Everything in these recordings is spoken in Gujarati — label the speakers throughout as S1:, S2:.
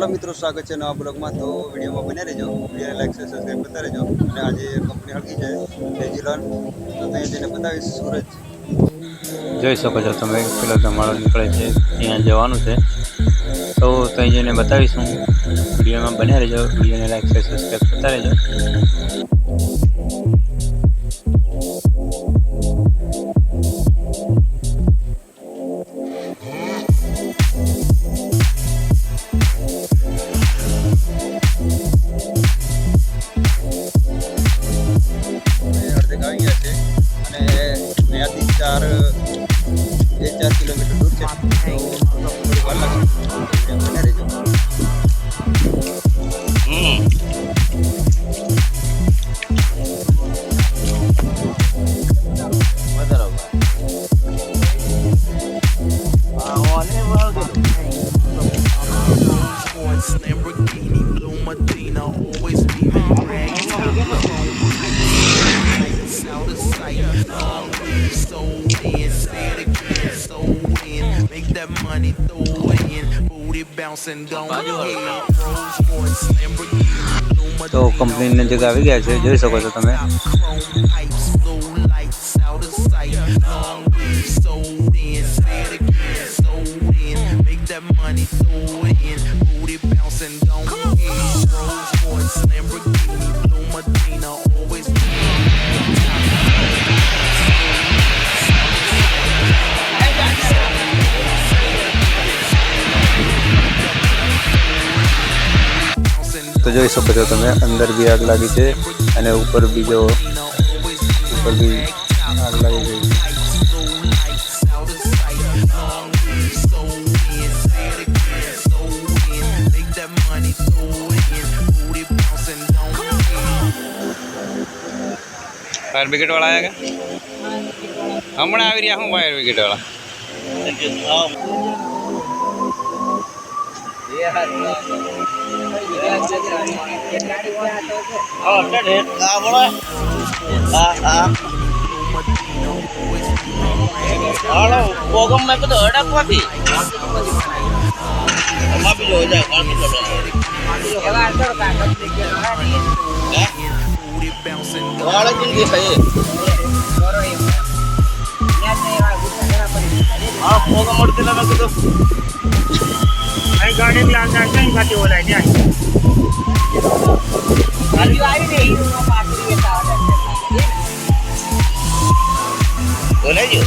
S1: हेलो मित्रों, स्वागत है नवा ब्लॉग में। तो वीडियो में बने रहो, वीडियो लाइक से सब्सक्राइब करता रहो। અને આજે કંપની હળગી છે ન્યુઝીલેન્ડ, તો ત્યાં જઈને બતાવીશ સૂરજ જોઈ શકો છો તમે. પેલો ધમાડો નીકળે છે, ત્યાં જવાનું છે, તો ત્યાં જઈને બતાવીશું. વિડીયોમાં બને રહેજો, વિડીયોને લાઈક છે સબસ્ક્રાઈબ કરતા રહેજો. આવી ગયા છે અને ત્યાંથી 4 કિલોમીટર દૂર છે, તો થોડી વાર લાગશે. બને રહેજો.
S2: Money throw it in, booty bouncing, don't hit. Rolls Royce, Lamborghini,
S1: તો કંપની નજીક આવી ગયા છે, જોઈ શકો છો તમે.
S2: chrome pipes, blue lights out of sight. Long weed sold in, say it again, sold in. Make that money throw it in, booty bouncing, don't hit. Rolls Royce, Lamborghini, Blue Medina, always be
S1: તો જોઈ શકો છો તમે, અંદર બી આગ લાગી છે અને ઉપર બી આગ લાગી ગઈ છે. फायर ब्रिगेड वाला आएगा हमने आ रहा हूँ फायर ब्रिगेड वाला.
S3: Pogam मैं तो अड़क हुआ थी माँ भी जो हो जाए कौन सी वाला जिन की सही हाँ पोगम उड़ते ना मैं तो आई गाड़ी में आना चाहिए गाड़ी वाला है क्या गाड़ी आई नहीं वो पार्टी के साथ बोले जो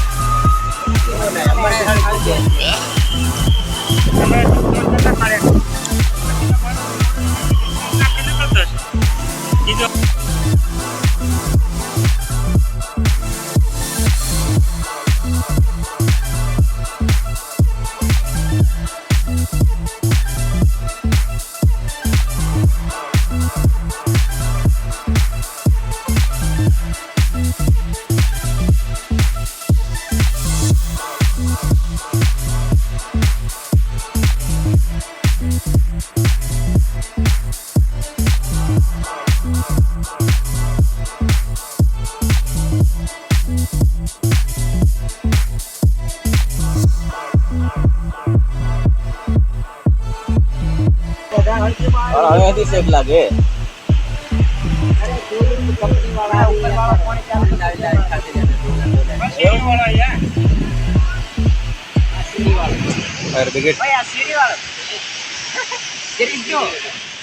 S3: और हमें भी सेफ लगे कंपनी वाला ऊपर वाला कौन चालू डाल खाते जाते वाला है सीढ़ी वाला
S1: फायर ब्रिगेड
S3: भाई सीढ़ी वाला सीढ़ी जो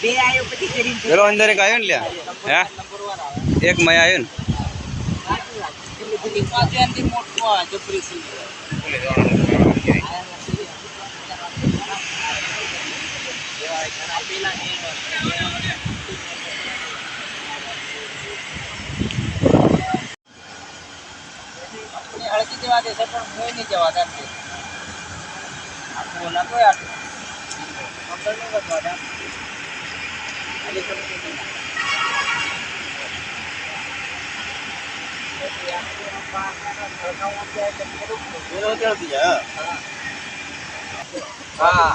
S3: બે આયો પછી सीढ़ी
S1: પેલો અંદર એક આવ્યો ને લ્યા હે એક મય આવ્યો ને
S3: એટલે પાછળથી મોટો આ જબરી છે હળકી જવા દે છે પણ કોઈ નહીં જવા દે આખું ના કોઈ આટલું અંદર નહીં વધવા દે આલી કંપની हाँ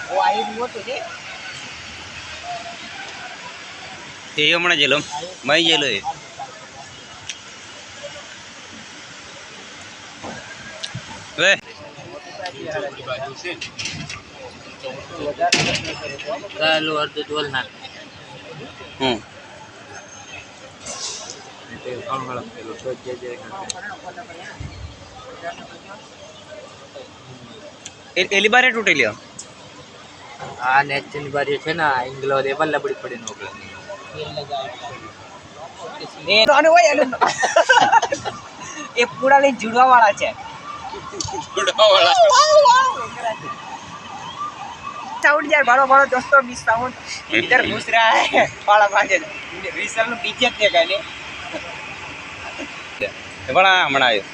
S3: वो आई वो तुझे
S1: એ હમણાં જેલો મય જેલો એ
S3: ચાલો અડધું ટોલ નાખ
S1: હમ એલી બારે તૂટી લ્યો
S3: આ નેચરની બારી છે ને ઇંગ્લો દે પણ લબડી પડી નોકલે એ પૂરા લઈ જુડવા વાળા છે साउंड यार बड़ो बड़ो दोस्तों मिस साउंड इधर घुस रहा है पाला माजे रिसल નું બીજે જ દેખાય ને
S1: પણ આ હમણાં આવ્યો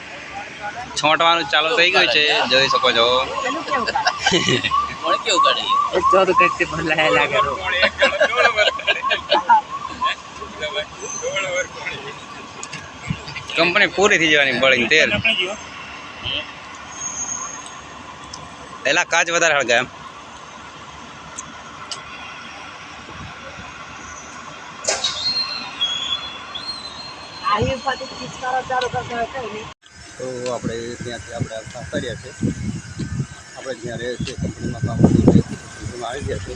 S1: છોંટવાનું ચાલુ થઈ ગયું છે જોઈ શકો છો
S3: કેવું કોણ કેવું કાઢે એ ચોર કરતે ભલાયા લાગે રો
S1: કંપની પૂરી થઈ જવાની બળીને તેલ એલા કાચ વધારે હળગાય એમ
S3: આયે પાટી કિસકારો ચાલુ કરતો હતો ને
S1: તો આપણે ત્યાંથી આપણે કર્યા છે આપણે જ્યાં રહે છે કંપનીમાં કામ કરીએ છીએ કંપનીમાં આવી ગયા છે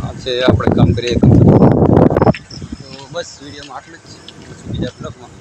S1: આ છે આપણે કામ કરીએ કંપની તો બસ વિડીયોમાં આટલું જ બીજા બ્લોગમાં